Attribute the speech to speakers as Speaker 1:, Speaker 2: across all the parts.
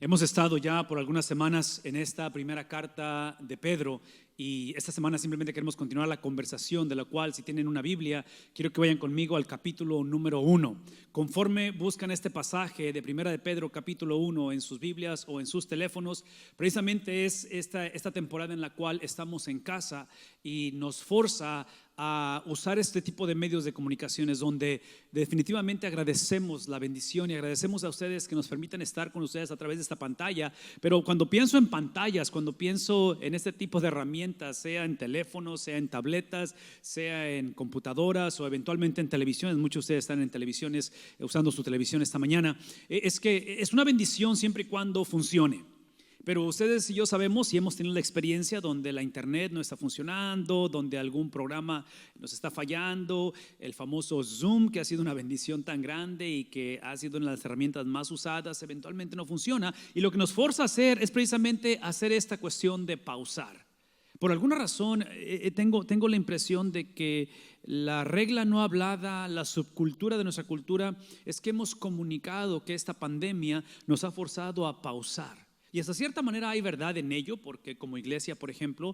Speaker 1: Hemos estado ya por algunas semanas en esta primera carta de Pedro y esta semana simplemente queremos continuar la conversación, de la cual, si tienen una Biblia, quiero que vayan conmigo al capítulo número 1. Conforme buscan este pasaje de primera de Pedro capítulo 1 en sus Biblias o en sus teléfonos, precisamente es esta temporada en la cual estamos en casa y nos forza a usar este tipo de medios de comunicaciones donde definitivamente agradecemos la bendición y agradecemos a ustedes que nos permitan estar con ustedes a través de esta pantalla. Pero cuando pienso en pantallas, cuando pienso en este tipo de herramientas, sea en teléfonos, sea en tabletas, sea en computadoras o eventualmente en televisiones, muchos de ustedes están en televisiones, usando su televisión esta mañana, es que es una bendición siempre y cuando funcione. Pero ustedes y yo sabemos y hemos tenido la experiencia donde la internet no está funcionando, donde algún programa nos está fallando, el famoso Zoom, que ha sido una bendición tan grande y que ha sido una de las herramientas más usadas, eventualmente no funciona. Y lo que nos forza a hacer es precisamente hacer esta cuestión de pausar. Por alguna razón tengo la impresión de que la regla no hablada, la subcultura de nuestra cultura, es que hemos comunicado que esta pandemia nos ha forzado a pausar. Y hasta cierta manera hay verdad en ello, porque como iglesia, por ejemplo,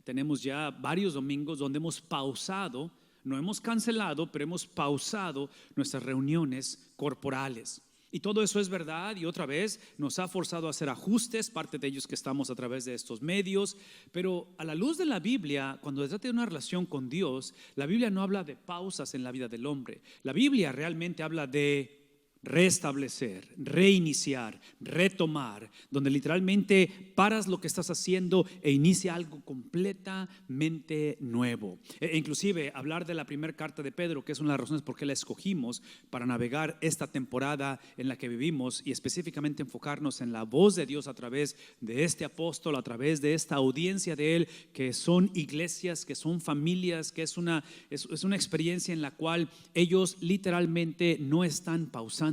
Speaker 1: tenemos ya varios domingos donde hemos pausado, no hemos cancelado, pero hemos pausado nuestras reuniones corporales. Y todo eso es verdad y otra vez nos ha forzado a hacer ajustes, parte de ellos que estamos a través de estos medios. Pero a la luz de la Biblia, cuando se trata de una relación con Dios, la Biblia no habla de pausas en la vida del hombre. La Biblia realmente habla de restablecer, reiniciar, retomar, donde literalmente paras lo que estás haciendo e inicia algo completamente nuevo. Inclusive hablar de la primera carta de Pedro, que es una de las razones por qué la escogimos para navegar esta temporada en la que vivimos y específicamente enfocarnos en la voz de Dios a través de este apóstol, a través de esta audiencia de él, que son iglesias, que son familias, que es una experiencia en la cual ellos literalmente no están pausando.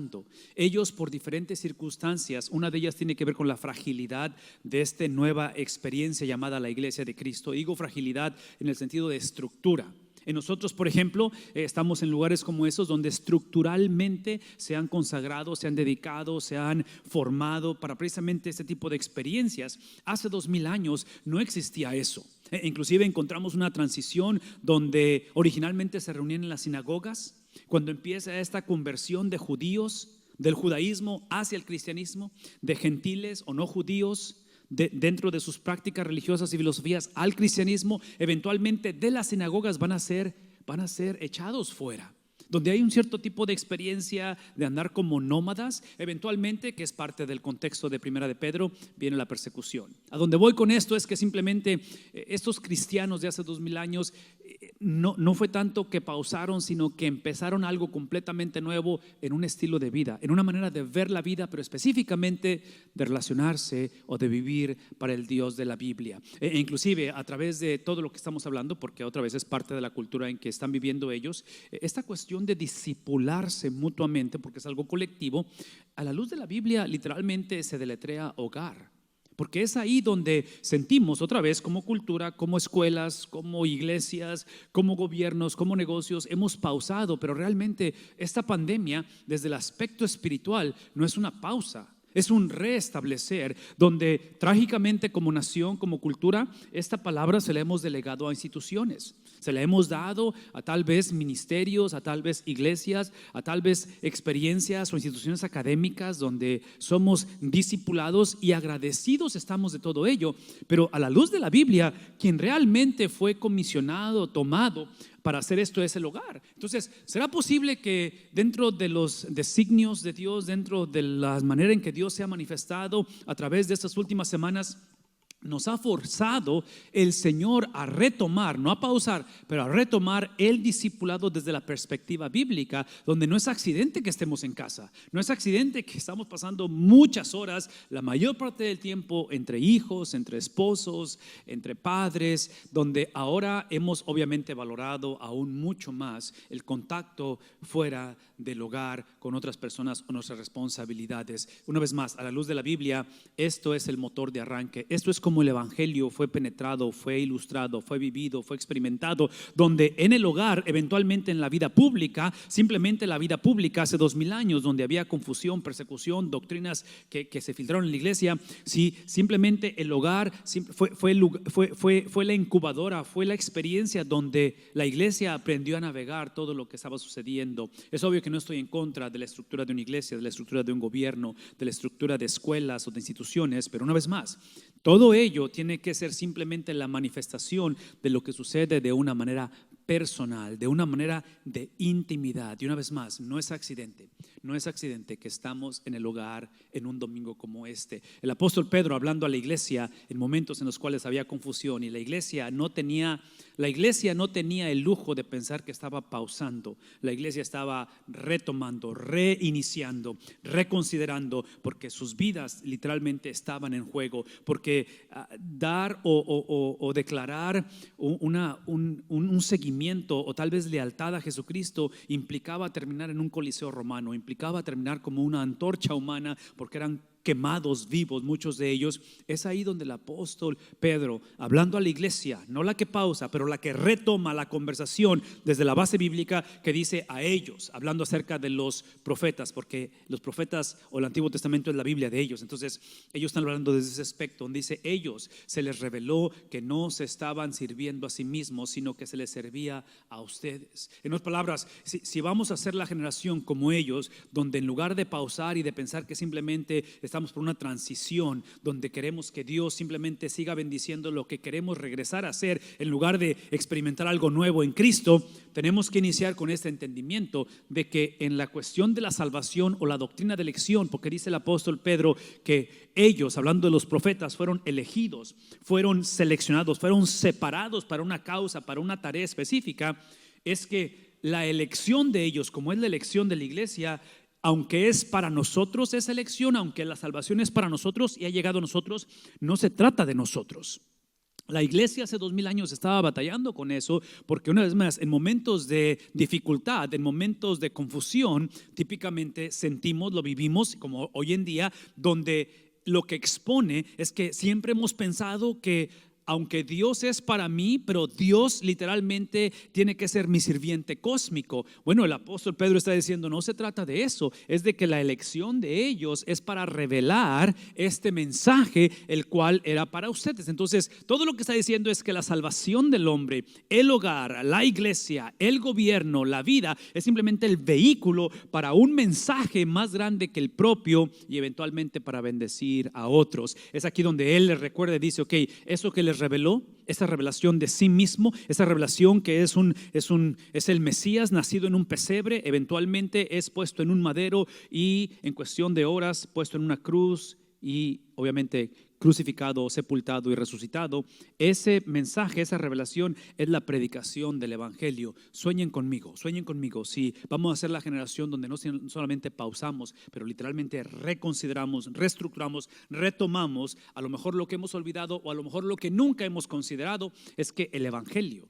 Speaker 1: Ellos, por diferentes circunstancias, una de ellas tiene que ver con la fragilidad de esta nueva experiencia llamada la Iglesia de Cristo. Digo fragilidad en el sentido de estructura. En nosotros, por ejemplo, estamos en lugares como esos donde estructuralmente se han consagrado, se han dedicado, se han formado para precisamente este tipo de experiencias. Hace 2000 años no existía eso. Inclusive encontramos una transición donde originalmente se reunían en las sinagogas. Cuando empieza esta conversión de judíos, del judaísmo hacia el cristianismo, de gentiles o no judíos, dentro de sus prácticas religiosas y filosofías al cristianismo, eventualmente de las sinagogas van a ser echados fuera. Donde hay un cierto tipo de experiencia de andar como nómadas, eventualmente, que es parte del contexto de primera de Pedro, viene la persecución. A donde voy con esto es que simplemente estos cristianos de hace 2000 años no fue tanto que pausaron, sino que empezaron algo completamente nuevo en un estilo de vida, en una manera de ver la vida, pero específicamente de relacionarse o de vivir para el Dios de la Biblia. Inclusive a través de todo lo que estamos hablando, porque otra vez es parte de la cultura en que están viviendo ellos, esta cuestión de discipularse mutuamente, porque es algo colectivo, a la luz de la Biblia literalmente se deletrea hogar. Porque es ahí donde sentimos otra vez como cultura, como escuelas, como iglesias, como gobiernos, como negocios, hemos pausado, pero realmente esta pandemia desde el aspecto espiritual no es una pausa. Es un restablecer donde trágicamente como nación, como cultura, esta palabra se la hemos delegado a instituciones. Se la hemos dado a tal vez ministerios, a tal vez iglesias, a tal vez experiencias o instituciones académicas donde somos discipulados y agradecidos estamos de todo ello. Pero a la luz de la Biblia, quien realmente fue comisionado, tomado para hacer esto es el hogar. Entonces, ¿será posible que dentro de los designios de Dios, dentro de la manera en que Dios se ha manifestado a través de estas últimas semanas, nos ha forzado el Señor a retomar, no a pausar, pero a retomar el discipulado desde la perspectiva bíblica, donde no es accidente que estemos en casa, no es accidente que estamos pasando muchas horas, la mayor parte del tiempo entre hijos, entre esposos, entre padres, donde ahora hemos obviamente valorado aún mucho más el contacto fuera del hogar con otras personas o nuestras responsabilidades. Una vez más, a la luz de la Biblia, esto es el motor de arranque, esto es como como el evangelio fue penetrado, fue ilustrado, fue vivido, fue experimentado, donde en el hogar, eventualmente en la vida pública, simplemente la vida pública hace 2000 años, donde había confusión, persecución, doctrinas que se filtraron en la iglesia, si simplemente el hogar fue la incubadora, fue la experiencia donde la iglesia aprendió a navegar todo lo que estaba sucediendo. Es obvio que no estoy en contra de la estructura de una iglesia, de la estructura de un gobierno, de la estructura de escuelas o de instituciones, pero una vez más, todo ello tiene que ser simplemente la manifestación de lo que sucede de una manera personal, de una manera de intimidad. Y una vez más, no es accidente que estamos en el hogar en un domingo como este. El apóstol Pedro, hablando a la iglesia en momentos en los cuales había confusión y la iglesia no tenía el lujo de pensar que estaba pausando. La iglesia estaba retomando, reiniciando, reconsiderando, porque sus vidas literalmente estaban en juego, porque dar o declarar un seguimiento o tal vez lealtad a Jesucristo implicaba terminar en un coliseo romano, implicaba terminar como una antorcha humana, porque eran quemados vivos, muchos de ellos. Es ahí donde el apóstol Pedro, hablando a la iglesia, no la que pausa, pero la que retoma la conversación desde la base bíblica, que dice a ellos, hablando acerca de los profetas, porque los profetas o el Antiguo Testamento es la Biblia de ellos. Entonces ellos están hablando desde ese aspecto, donde dice ellos, se les reveló que no se estaban sirviendo a sí mismos, sino que se les servía a ustedes. En otras palabras, si vamos a ser la generación como ellos, donde en lugar de pausar y de pensar que simplemente estamos por una transición, donde queremos que Dios simplemente siga bendiciendo lo que queremos regresar a hacer, en lugar de experimentar algo nuevo en Cristo, tenemos que iniciar con este entendimiento de que en la cuestión de la salvación o la doctrina de elección, porque dice el apóstol Pedro que ellos, hablando de los profetas, fueron elegidos, fueron seleccionados, fueron separados para una causa, para una tarea específica, es que la elección de ellos, como es la elección de la iglesia, aunque es para nosotros esa elección, aunque la salvación es para nosotros y ha llegado a nosotros, no se trata de nosotros. La iglesia hace 2000 años estaba batallando con eso, porque una vez más, en momentos de dificultad, en momentos de confusión, típicamente sentimos, lo vivimos como hoy en día, donde lo que expone es que siempre hemos pensado que aunque Dios es para mí, pero Dios literalmente tiene que ser mi sirviente cósmico. Bueno, el apóstol Pedro está diciendo, no se trata de eso, es de que la elección de ellos es para revelar este mensaje, el cual era para ustedes. Entonces, todo lo que está diciendo es que la salvación del hombre, el hogar, la iglesia, el gobierno, la vida, es simplemente el vehículo para un mensaje más grande que el propio y eventualmente para bendecir a otros. Es aquí donde él les recuerda y dice, ok, eso que les reveló, esa revelación de sí mismo, esa revelación que es el Mesías nacido en un pesebre, eventualmente es puesto en un madero y en cuestión de horas puesto en una cruz y obviamente crucificado, sepultado y resucitado. Ese mensaje, esa revelación es la predicación del evangelio. Sueñen conmigo. Si vamos a ser la generación donde no solamente pausamos, pero literalmente reconsideramos, reestructuramos, retomamos, a lo mejor lo que hemos olvidado o a lo mejor lo que nunca hemos considerado es que el evangelio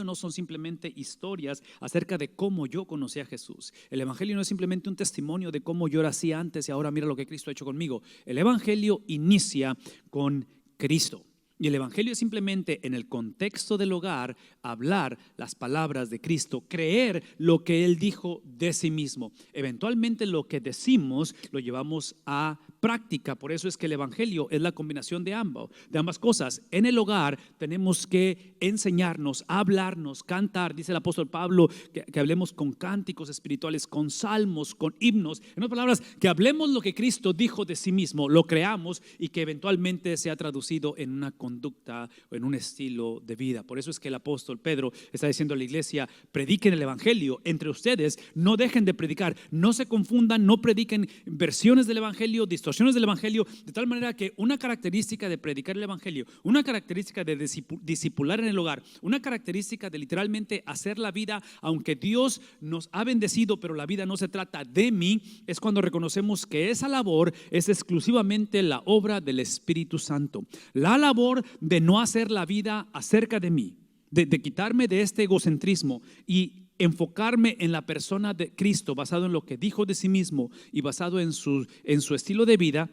Speaker 1: no son simplemente historias acerca de cómo yo conocí a Jesús. El evangelio no es simplemente un testimonio de cómo yo era así antes y ahora mira lo que Cristo ha hecho conmigo. El evangelio inicia con Cristo. Y el evangelio es simplemente en el contexto del hogar hablar las palabras de Cristo, creer lo que Él dijo de sí mismo. Eventualmente lo que decimos lo llevamos a práctica. Por eso es que el evangelio es la combinación de ambas cosas. En el hogar tenemos que enseñarnos, hablarnos, cantar. Dice el apóstol Pablo que hablemos con cánticos espirituales, con salmos, con himnos. En otras palabras, que hablemos lo que Cristo dijo de sí mismo, lo creamos y que eventualmente sea traducido en una conducta o en un estilo de vida. Por eso es que el apóstol Pedro está diciendo a la iglesia, prediquen el evangelio entre ustedes, no dejen de predicar, no se confundan, no prediquen versiones del evangelio, distorsiones del evangelio, de tal manera que una característica de predicar el evangelio, una característica de discipular en el hogar, una característica de literalmente hacer la vida, aunque Dios nos ha bendecido, pero la vida no se trata de mí, es cuando reconocemos que esa labor es exclusivamente la obra del Espíritu Santo. La labor de no hacer la vida acerca de mí, de quitarme de este egocentrismo y enfocarme en la persona de Cristo basado en lo que dijo de sí mismo y basado en su estilo de vida,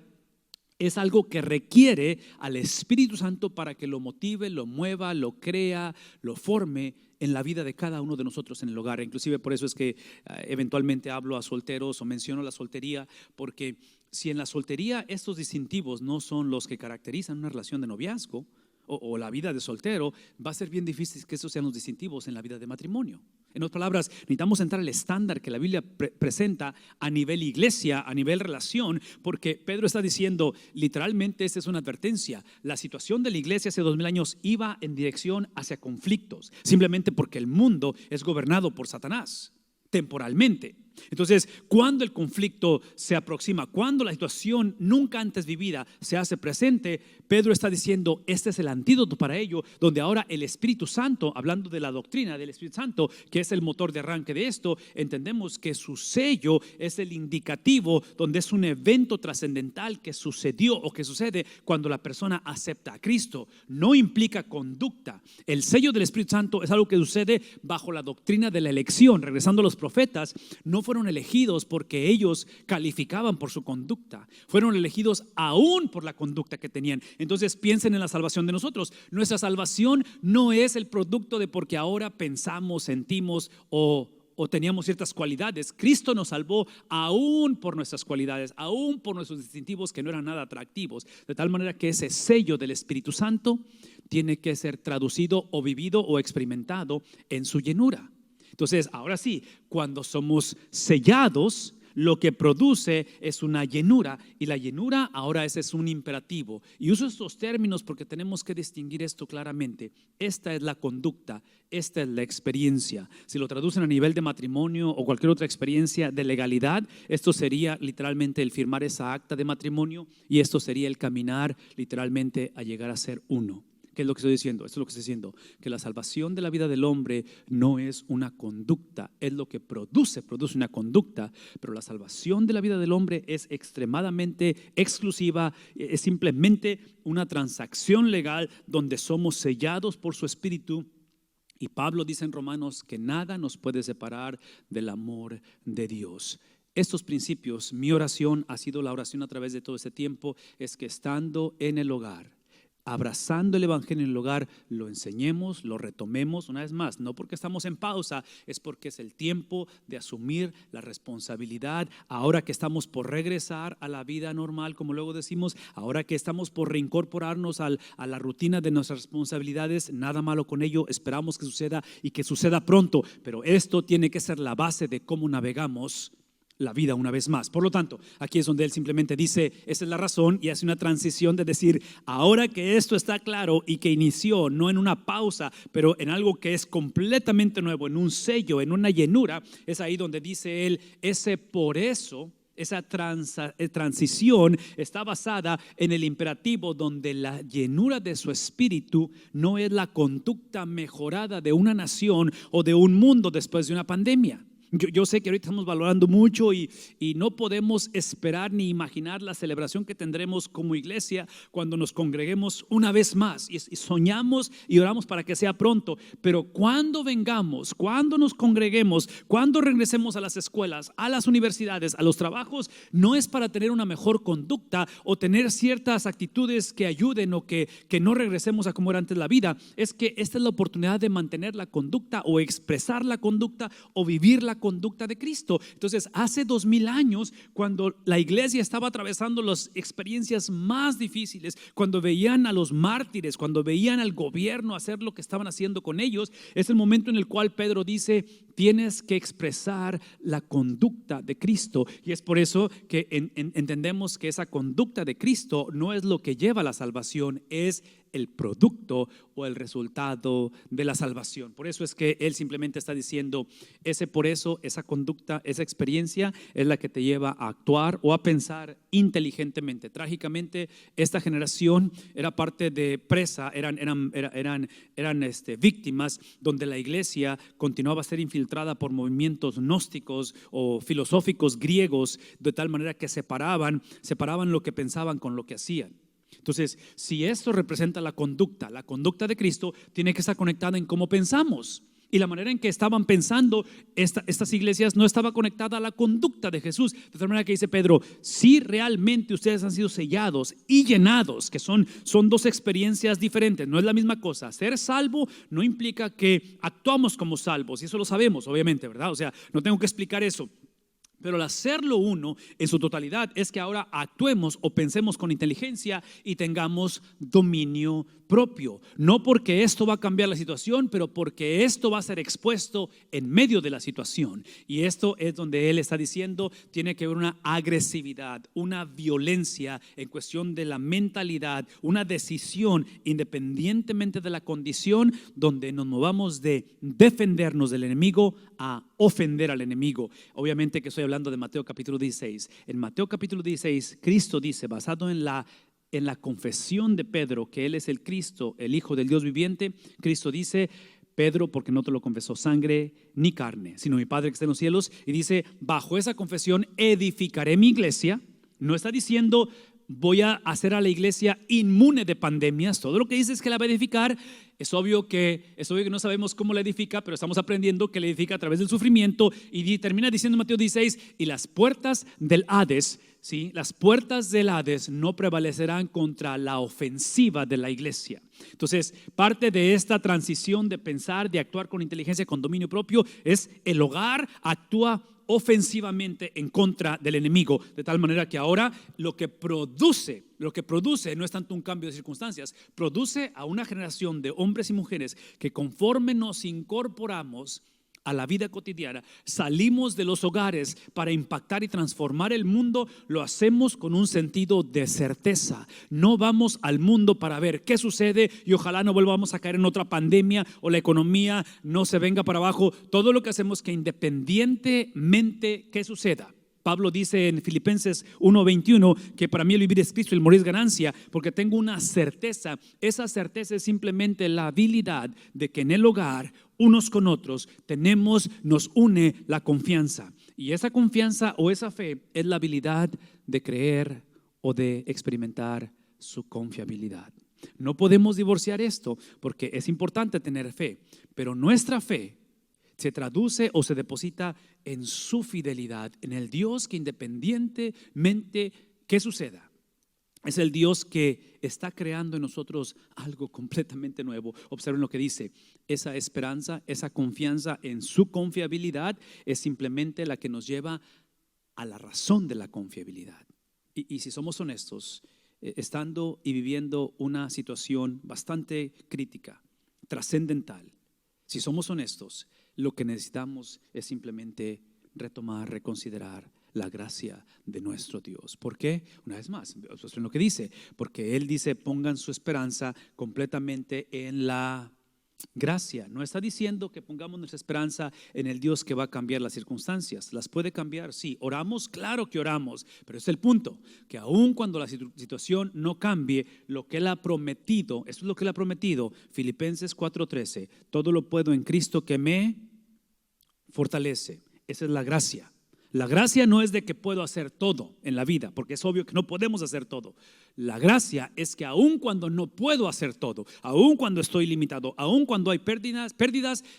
Speaker 1: es algo que requiere al Espíritu Santo para que lo motive, lo mueva, lo crea, lo forme en la vida de cada uno de nosotros en el hogar. Inclusive por eso es que eventualmente hablo a solteros o menciono la soltería, porque si en la soltería estos distintivos no son los que caracterizan una relación de noviazgo o la vida de soltero, va a ser bien difícil que esos sean los distintivos en la vida de matrimonio. En otras palabras, necesitamos entrar al estándar que la Biblia presenta a nivel iglesia, a nivel relación, porque Pedro está diciendo, literalmente esta es una advertencia, la situación de la iglesia hace 2000 años iba en dirección hacia conflictos, simplemente porque el mundo es gobernado por Satanás, temporalmente. Entonces, cuando el conflicto se aproxima, cuando la situación nunca antes vivida se hace presente, Pedro está diciendo, este es el antídoto para ello, donde ahora el Espíritu Santo, hablando de la doctrina del Espíritu Santo, que es el motor de arranque de esto, entendemos que su sello es el indicativo, donde es un evento trascendental que sucedió o que sucede cuando la persona acepta a Cristo. No implica conducta. El sello del Espíritu Santo es algo que sucede bajo la doctrina de la elección. Regresando a los profetas, no fueron elegidos porque ellos calificaban por su conducta, fueron elegidos aún por la conducta que tenían. Entonces piensen en la salvación de nosotros. Nuestra salvación no es el producto de porque ahora pensamos, sentimos o teníamos ciertas cualidades. Cristo nos salvó aún por nuestras cualidades, aún por nuestros distintivos que no eran nada atractivos, de tal manera que ese sello del Espíritu Santo tiene que ser traducido o vivido o experimentado en su llenura. Entonces, ahora sí, cuando somos sellados, lo que produce es una llenura, y la llenura ahora ese es un imperativo. Y uso estos términos porque tenemos que distinguir esto claramente. Esta es la conducta, esta es la experiencia. Si lo traducen a nivel de matrimonio o cualquier otra experiencia de legalidad, esto sería literalmente el firmar esa acta de matrimonio, y esto sería el caminar literalmente a llegar a ser uno. ¿Qué es lo que estoy diciendo? Esto es lo que estoy diciendo, que la salvación de la vida del hombre no es una conducta, es lo que produce una conducta, pero la salvación de la vida del hombre es extremadamente exclusiva, es simplemente una transacción legal donde somos sellados por su Espíritu. Y Pablo dice en Romanos que nada nos puede separar del amor de Dios. Estos principios, mi oración ha sido la oración a través de todo este tiempo, es que estando en el hogar, abrazando el evangelio en el hogar, lo enseñemos, lo retomemos una vez más, no porque estamos en pausa, es porque es el tiempo de asumir la responsabilidad. Ahora que estamos por regresar a la vida normal, como luego decimos, ahora que estamos por reincorporarnos a la rutina de nuestras responsabilidades, nada malo con ello, esperamos que suceda y que suceda pronto, pero esto tiene que ser la base de cómo navegamos la vida una vez más. Por lo tanto, aquí es donde él simplemente dice, esa es la razón, y hace una transición de decir, ahora que esto está claro y que inició no en una pausa, pero en algo que es completamente nuevo, en un sello, en una llenura, es ahí donde dice él, ese por eso, esa transición está basada en el imperativo donde la llenura de su espíritu no es la conducta mejorada de una nación o de un mundo después de una pandemia. Yo sé que ahorita estamos valorando mucho y no podemos esperar ni imaginar la celebración que tendremos como iglesia cuando nos congreguemos una vez más, y soñamos y oramos para que sea pronto, pero cuando vengamos, cuando nos congreguemos, cuando regresemos a las escuelas, a las universidades, a los trabajos, no es para tener una mejor conducta o tener ciertas actitudes que ayuden o que no regresemos a como era antes la vida. Es que esta es la oportunidad de mantener la conducta o expresar la conducta o vivir la conducta de Cristo. Entonces, hace 2000 años, cuando la iglesia estaba atravesando las experiencias más difíciles, cuando veían a los mártires, cuando veían al gobierno hacer lo que estaban haciendo con ellos, es el momento en el cual Pedro dice, tienes que expresar la conducta de Cristo. Y es por eso que entendemos que esa conducta de Cristo no es lo que lleva a la salvación, es el producto o el resultado de la salvación. Por eso es que él simplemente está diciendo, por eso esa conducta, esa experiencia es la que te lleva a actuar o a pensar inteligentemente. Trágicamente, esta generación era parte de presa, eran víctimas donde la iglesia continuaba a ser infiltrada por movimientos gnósticos o filosóficos griegos, de tal manera que separaban lo que pensaban con lo que hacían. Entonces, si esto representa la conducta de Cristo tiene que estar conectada en cómo pensamos. Y la manera en que estaban pensando estas iglesias no estaba conectada a la conducta de Jesús. De tal manera que dice Pedro, si realmente ustedes han sido sellados y llenados, que son dos experiencias diferentes, no es la misma cosa. Ser salvo no implica que actuamos como salvos, y eso lo sabemos obviamente, ¿verdad? O sea, no tengo que explicar eso. Pero el hacerlo uno en su totalidad es que ahora actuemos o pensemos con inteligencia y tengamos dominio propio. No porque esto va a cambiar la situación, pero porque esto va a ser expuesto en medio de la situación. Y esto es donde él está diciendo, tiene que haber una agresividad, una violencia en cuestión de la mentalidad, una decisión independientemente de la condición, donde nos movamos de defendernos del enemigo a ofender al enemigo. Obviamente que estoy hablando de Mateo capítulo 16. En Mateo capítulo 16, Cristo dice, basado en la confesión de Pedro, que él es el Cristo, el Hijo del Dios viviente, Cristo dice, Pedro, porque no te lo confesó sangre ni carne, sino mi Padre que está en los cielos. Y dice, bajo esa confesión edificaré mi iglesia. No está diciendo, voy a hacer a la iglesia inmune de pandemias. Todo lo que dice es que la va a edificar. Es obvio que no sabemos cómo la edifica, pero estamos aprendiendo que la edifica a través del sufrimiento. Y termina diciendo Mateo 16, y las puertas del Hades, ¿sí? Las puertas del Hades no prevalecerán contra la ofensiva de la iglesia. Entonces, parte de esta transición de pensar, de actuar con inteligencia, con dominio propio, es el hogar actúa ofensivamente en contra del enemigo, de tal manera que ahora lo que produce no es tanto un cambio de circunstancias, produce a una generación de hombres y mujeres que conforme nos incorporamos a la vida cotidiana, salimos de los hogares para impactar y transformar el mundo, lo hacemos con un sentido de certeza. No vamos al mundo para ver qué sucede y ojalá no volvamos a caer en otra pandemia o la economía no se venga para abajo. Todo lo que hacemos es que independientemente que suceda. Pablo dice en Filipenses 1:21 que para mí el vivir es Cristo y el morir es ganancia, porque tengo una certeza. Esa certeza es simplemente la habilidad de que en el hogar, unos con otros, nos une la confianza. Y esa confianza o esa fe es la habilidad de creer o de experimentar su confiabilidad. No podemos divorciar esto porque es importante tener fe, pero nuestra fe se traduce o se deposita en su fidelidad, en el Dios que independientemente que suceda, es el Dios que está creando en nosotros algo completamente nuevo. Observen lo que dice, esa esperanza, esa confianza en su confiabilidad es simplemente la que nos lleva a la razón de la confiabilidad. Y si somos honestos, estando y viviendo una situación bastante crítica, trascendental, si somos honestos, lo que necesitamos es simplemente retomar, reconsiderar la gracia de nuestro Dios. ¿Por qué? Una vez más, en lo que dice, porque Él dice pongan su esperanza completamente en la gracia. No está diciendo que pongamos nuestra esperanza en el Dios que va a cambiar las circunstancias. ¿Las puede cambiar? Sí. ¿Oramos? Claro que oramos, pero es el punto, que aun cuando la situación no cambie, lo que Él ha prometido, eso es lo que Él ha prometido, Filipenses 4:13, todo lo puedo en Cristo que me fortalece. Esa es la gracia. La gracia no es de que puedo hacer todo en la vida, porque es obvio que no podemos hacer todo. La gracia es que aun cuando no puedo hacer todo, aun cuando estoy limitado, aun cuando hay pérdidas,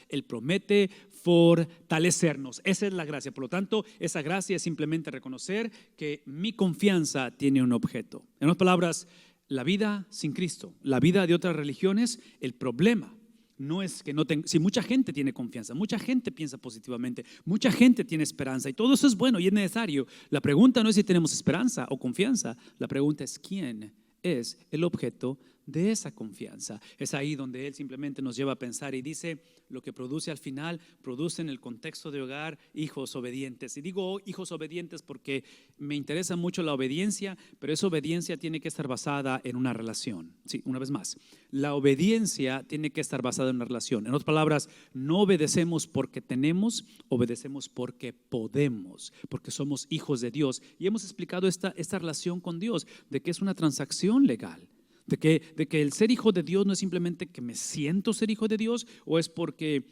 Speaker 1: Él promete fortalecernos. Esa es la gracia. Por lo tanto, esa gracia es simplemente reconocer que mi confianza tiene un objeto. En otras palabras, la vida sin Cristo, la vida de otras religiones, el problema no es que no tenga, si mucha gente tiene confianza, mucha gente piensa positivamente, mucha gente tiene esperanza y todo eso es bueno y es necesario. La pregunta no es si tenemos esperanza o confianza, la pregunta es quién es el objeto de esa confianza. Es ahí donde Él simplemente nos lleva a pensar y dice, lo que produce al final, produce en el contexto de hogar hijos obedientes. Y digo hijos obedientes porque me interesa mucho la obediencia, pero esa obediencia tiene que estar basada en una relación. Sí, una vez más, la obediencia tiene que estar basada en una relación. En otras palabras, no obedecemos porque tenemos, obedecemos porque podemos, porque somos hijos de Dios. Y hemos explicado esta relación con Dios, de que es una transacción legal. De que el ser hijo de Dios no es simplemente que me siento ser hijo de Dios o es porque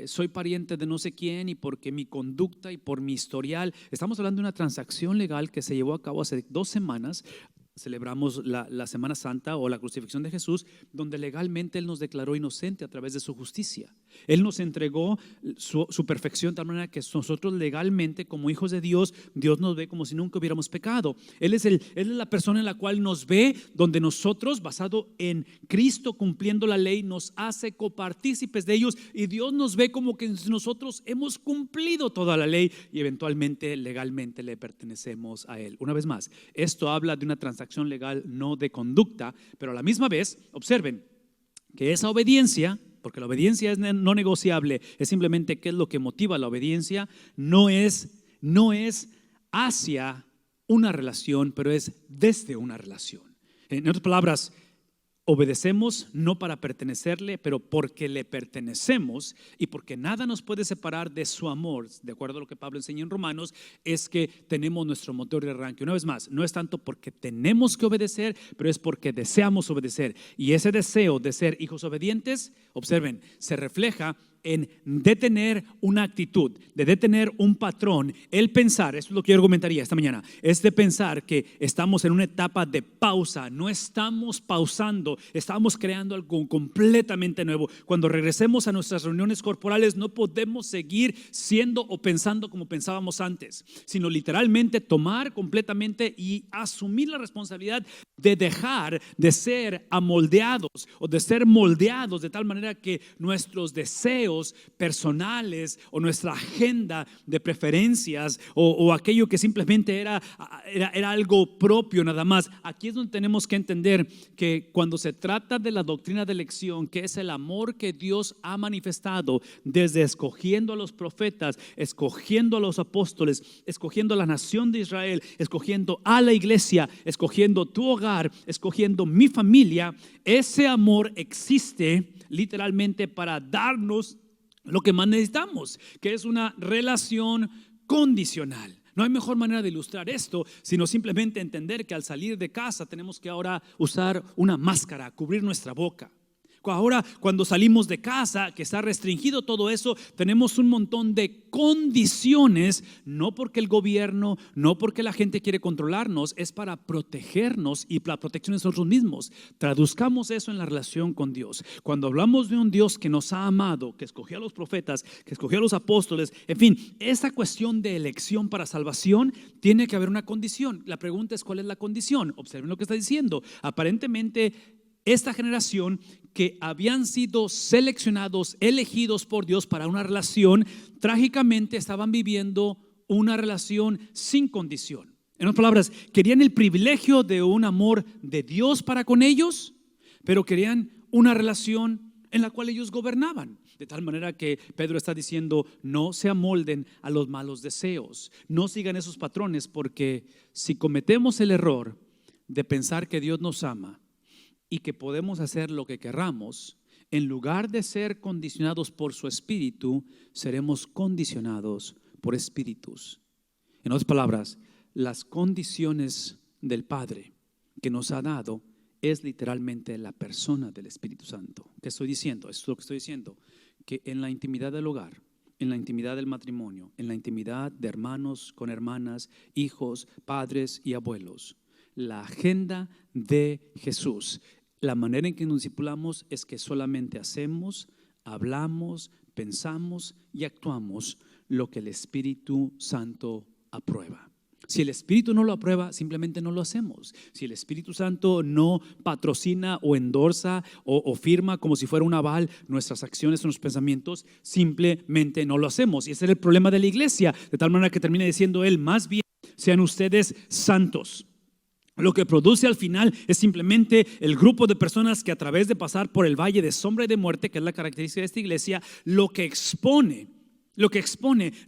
Speaker 1: soy pariente de no sé quién y porque mi conducta y por mi historial. Estamos hablando de una transacción legal que se llevó a cabo hace 2 semanas. Celebramos la Semana Santa o la crucifixión de Jesús, donde legalmente Él nos declaró inocente a través de su justicia. Él nos entregó su perfección de tal manera que nosotros legalmente, como hijos de Dios, Dios nos ve como si nunca hubiéramos pecado. Él es la persona en la cual nos ve, donde nosotros, basado en Cristo cumpliendo la ley, nos hace copartícipes de ellos, y Dios nos ve como que nosotros hemos cumplido toda la ley y eventualmente legalmente le pertenecemos a Él. Una vez más, esto habla de una transacción legal, no de conducta, pero a la misma vez, observen que esa obediencia, porque la obediencia es no negociable, es simplemente qué es lo que motiva la obediencia, no es hacia una relación, pero es desde una relación. En otras palabras, obedecemos no para pertenecerle, pero porque le pertenecemos, y porque nada nos puede separar de su amor. De acuerdo a lo que Pablo enseña en Romanos, es que tenemos nuestro motor de arranque. Una vez más, no es tanto porque tenemos que obedecer, pero es porque deseamos obedecer. Y ese deseo de ser hijos obedientes, observen, se refleja en detener una actitud, de detener un patrón. El pensar, esto es lo que yo argumentaría esta mañana, es de pensar que estamos en una etapa de pausa. No estamos pausando, estamos creando algo completamente nuevo. Cuando regresemos a nuestras reuniones corporales, no podemos seguir siendo o pensando como pensábamos antes, sino literalmente tomar completamente y asumir la responsabilidad de dejar de ser amoldeados o de ser moldeados de tal manera que nuestros deseos personales o nuestra agenda de preferencias o aquello que simplemente era algo propio nada más. Aquí es donde tenemos que entender que cuando se trata de la doctrina de elección, que es el amor que Dios ha manifestado desde escogiendo a los profetas, escogiendo a los apóstoles, escogiendo a la nación de Israel, escogiendo a la iglesia, escogiendo tu hogar, escogiendo mi familia, ese amor existe literalmente para darnos lo que más necesitamos, que es una relación condicional. No hay mejor manera de ilustrar esto sino simplemente entender que al salir de casa tenemos que ahora usar una máscara, cubrir nuestra boca. Ahora, cuando salimos de casa, que está restringido todo eso, tenemos un montón de condiciones, no porque el gobierno, no porque la gente quiere controlarnos, es para protegernos y la protección de nosotros mismos. Traduzcamos eso en la relación con Dios. Cuando hablamos de un Dios que nos ha amado, que escogió a los profetas, que escogió a los apóstoles, en fin, esa cuestión de elección para salvación, tiene que haber una condición. La pregunta es, ¿cuál es la condición? Observen lo que está diciendo. Aparentemente, esta generación que habían sido seleccionados, elegidos por Dios para una relación, trágicamente estaban viviendo una relación sin condición. En otras palabras, querían el privilegio de un amor de Dios para con ellos, pero querían una relación en la cual ellos gobernaban. De tal manera que Pedro está diciendo, no se amolden a los malos deseos, no sigan esos patrones, porque si cometemos el error de pensar que Dios nos ama y que podemos hacer lo que querramos, en lugar de ser condicionados por su espíritu, seremos condicionados por espíritus. En otras palabras, las condiciones del Padre que nos ha dado es literalmente la persona del Espíritu Santo. ¿Qué estoy diciendo? Esto es lo que estoy diciendo, que en la intimidad del hogar, en la intimidad del matrimonio, en la intimidad de hermanos con hermanas, hijos, padres y abuelos, la agenda de Jesús, la manera en que nos discipulamos es que solamente hacemos, hablamos, pensamos y actuamos lo que el Espíritu Santo aprueba. Si el Espíritu no lo aprueba, simplemente no lo hacemos. Si el Espíritu Santo no patrocina o endorsa o firma como si fuera un aval nuestras acciones o nuestros pensamientos, simplemente no lo hacemos. Y ese es el problema de la iglesia, de tal manera que termina diciendo él, más bien sean ustedes santos. Lo que produce al final es simplemente el grupo de personas que, a través de pasar por el valle de sombra y de muerte, que es la característica de esta iglesia, lo que expone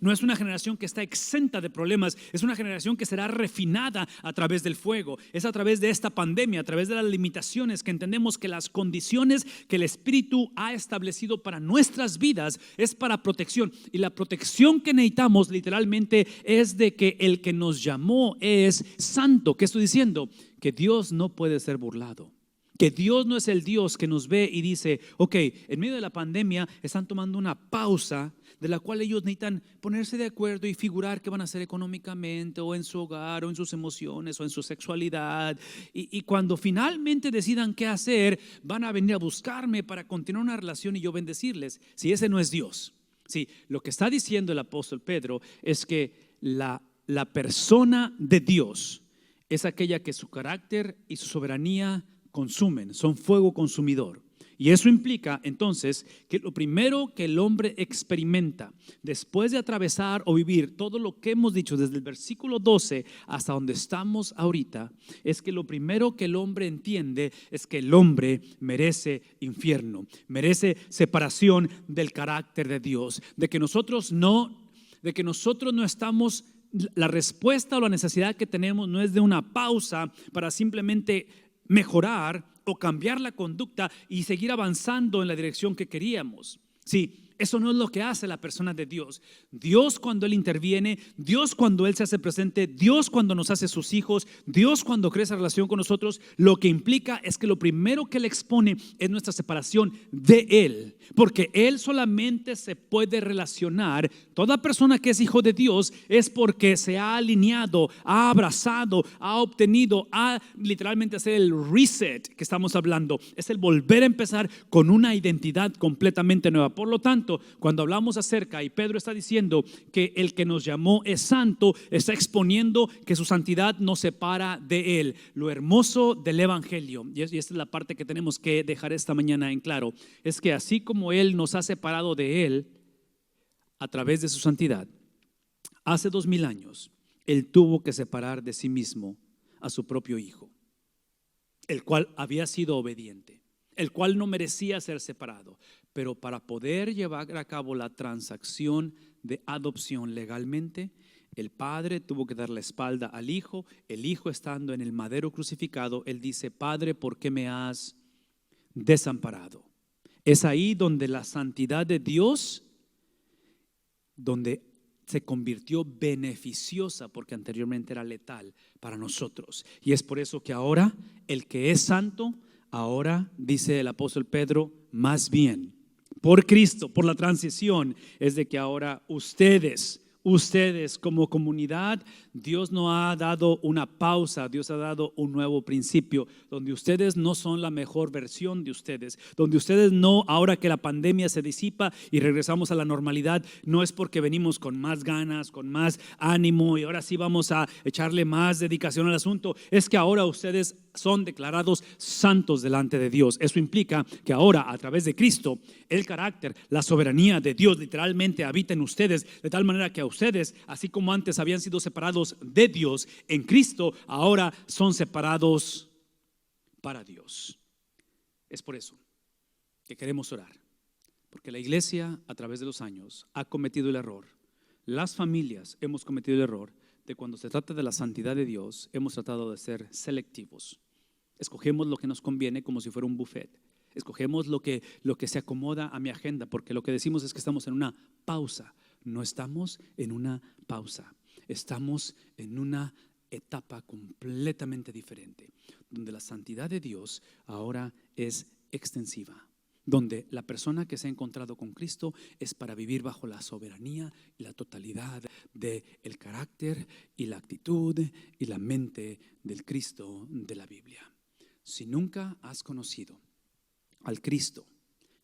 Speaker 1: no es una generación que está exenta de problemas, es una generación que será refinada a través del fuego. Es a través de esta pandemia, a través de las limitaciones, que entendemos que las condiciones que el Espíritu ha establecido para nuestras vidas es para protección. Y la protección que necesitamos literalmente es de que el que nos llamó es santo. ¿Qué estoy diciendo? Que Dios no puede ser burlado, Que Dios no es el Dios que nos ve y dice, ok, en medio de la pandemia están tomando una pausa de la cual ellos necesitan ponerse de acuerdo y figurar qué van a hacer económicamente o en su hogar o en sus emociones o en su sexualidad. Y cuando finalmente decidan qué hacer, van a venir a buscarme para continuar una relación y yo bendecirles. Si ese no es Dios. Sí, lo que está diciendo el apóstol Pedro es que la persona de Dios es aquella que su carácter y su soberanía consumen, son fuego consumidor. Y eso implica entonces que lo primero que el hombre experimenta después de atravesar o vivir todo lo que hemos dicho desde el versículo 12 hasta donde estamos ahorita, es que lo primero que el hombre entiende es que el hombre merece infierno, merece separación del carácter de Dios, de que nosotros no estamos. La respuesta o la necesidad que tenemos no es de una pausa para simplemente mejorar o cambiar la conducta y seguir avanzando en la dirección que queríamos. Sí, eso no es lo que hace la persona de Dios. Dios cuando Él interviene, Dios cuando Él se hace presente, Dios cuando nos hace sus hijos, Dios cuando crea esa relación con nosotros, lo que implica es que lo primero que Él expone es nuestra separación de Él, porque Él solamente se puede relacionar. Toda persona que es hijo de Dios es porque se ha alineado, ha abrazado, ha obtenido, ha literalmente hacer el reset que estamos hablando. Es el volver a empezar con una identidad completamente nueva. Por lo tanto, cuando hablamos acerca y Pedro está diciendo que el que nos llamó es santo, está exponiendo que su santidad nos separa de Él. Lo hermoso del evangelio, y esta es la parte que tenemos que dejar esta mañana en claro, es que así como Él nos ha separado de Él a través de su santidad, hace 2000 años Él tuvo que separar de sí mismo a su propio Hijo, el cual había sido obediente, el cual no merecía ser separado. Pero para poder llevar a cabo la transacción de adopción legalmente, el Padre tuvo que dar la espalda al Hijo. El Hijo, estando en el madero crucificado, Él dice: Padre, ¿por qué me has desamparado? Es ahí donde la santidad de Dios, donde se convirtió beneficiosa, porque anteriormente era letal para nosotros. Y es por eso que ahora el que es santo, ahora dice el apóstol Pedro, más bien por Cristo, por la transición, es de que ahora ustedes como comunidad, Dios no ha dado una pausa, Dios ha dado un nuevo principio, donde ustedes no son la mejor versión de ustedes, donde ustedes no, ahora que la pandemia se disipa y regresamos a la normalidad, no es porque venimos con más ganas, con más ánimo y ahora sí vamos a echarle más dedicación al asunto, es que ahora ustedes son declarados santos delante de Dios. Eso implica que ahora, a través de Cristo, el carácter, la soberanía de Dios literalmente habita en ustedes, de tal manera que a ustedes, así como antes habían sido separados de Dios, en Cristo ahora son separados para Dios. Es por eso que queremos orar, porque la iglesia a través de los años ha cometido el error, las familias hemos cometido el error de cuando se trata de la santidad de Dios, hemos tratado de ser selectivos. Escogemos lo que nos conviene como si fuera un buffet. Escogemos lo que se acomoda a mi agenda, porque lo que decimos es que estamos en una pausa. No estamos en una pausa, estamos en una etapa completamente diferente, donde la santidad de Dios ahora es extensiva, donde la persona que se ha encontrado con Cristo es para vivir bajo la soberanía y la totalidad del carácter y la actitud y la mente del Cristo de la Biblia. Si nunca has conocido al Cristo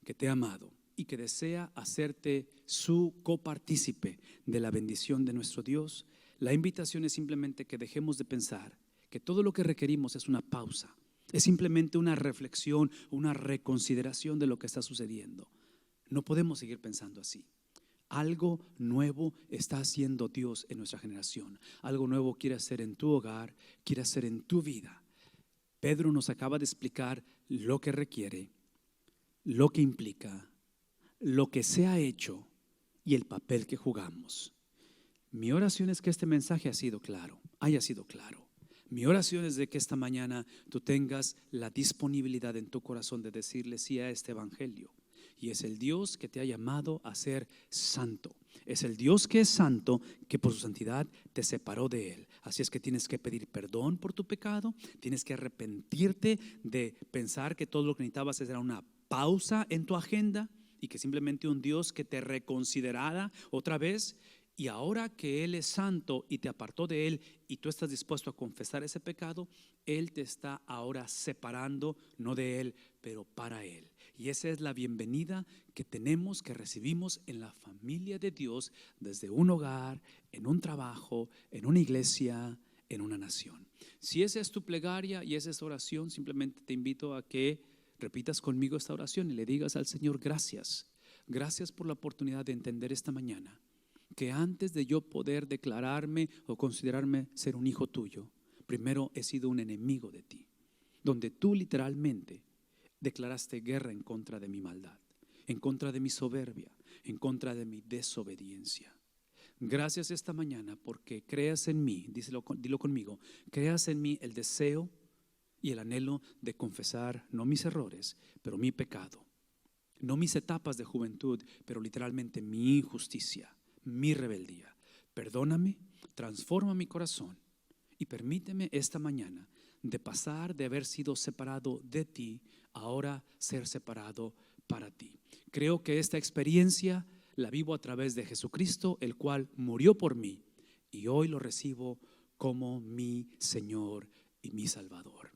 Speaker 1: que te ha amado y que desea hacerte su copartícipe de la bendición de nuestro Dios, la invitación es simplemente que dejemos de pensar que todo lo que requerimos es una pausa, es simplemente una reflexión, una reconsideración de lo que está sucediendo. No podemos seguir pensando así. Algo nuevo está haciendo Dios en nuestra generación. Algo nuevo quiere hacer en tu hogar, quiere hacer en tu vida. Pedro nos acaba de explicar lo que requiere, lo que implica, lo que se ha hecho y el papel que jugamos. Mi oración es que este mensaje haya sido claro. Mi oración es de que esta mañana tú tengas la disponibilidad en tu corazón de decirle sí a este evangelio y es el Dios que te ha llamado a ser santo. Es el Dios que es santo, que por su santidad te separó de Él. Así es que tienes que pedir perdón por tu pecado, tienes que arrepentirte de pensar que todo lo que necesitabas era una pausa en tu agenda y que simplemente un Dios que te reconsiderara otra vez. Y ahora que Él es santo y te apartó de Él y tú estás dispuesto a confesar ese pecado, Él te está ahora separando, no de Él, pero para Él. Y esa es la bienvenida que tenemos, que recibimos en la familia de Dios, desde un hogar, en un trabajo, en una iglesia, en una nación. Si esa es tu plegaria y esa es tu oración, simplemente te invito a que repitas conmigo esta oración y le digas al Señor: gracias, gracias por la oportunidad de entender esta mañana que antes de yo poder declararme o considerarme ser un hijo tuyo, primero he sido un enemigo de ti, donde tú literalmente declaraste guerra en contra de mi maldad, en contra de mi soberbia, en contra de mi desobediencia. Gracias esta mañana porque creas en mí, dilo conmigo, creas en mí el deseo y el anhelo de confesar no mis errores, pero mi pecado, no mis etapas de juventud, pero literalmente mi injusticia, mi rebeldía. Perdóname, transforma mi corazón y permíteme esta mañana de pasar de haber sido separado de ti, ahora ser separado para ti. Creo que esta experiencia la vivo a través de Jesucristo, el cual murió por mí y hoy lo recibo como mi Señor y mi Salvador.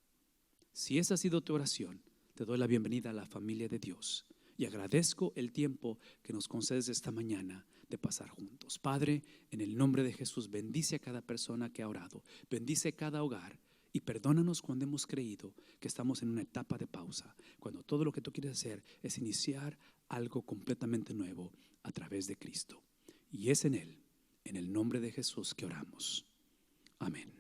Speaker 1: Si esa ha sido tu oración, te doy la bienvenida a la familia de Dios y agradezco el tiempo que nos concedes esta mañana de pasar juntos. Padre, en el nombre de Jesús, bendice a cada persona que ha orado, bendice cada hogar y perdónanos cuando hemos creído que estamos en una etapa de pausa, cuando todo lo que tú quieres hacer es iniciar algo completamente nuevo a través de Cristo. Y es en Él, en el nombre de Jesús, que oramos. Amén.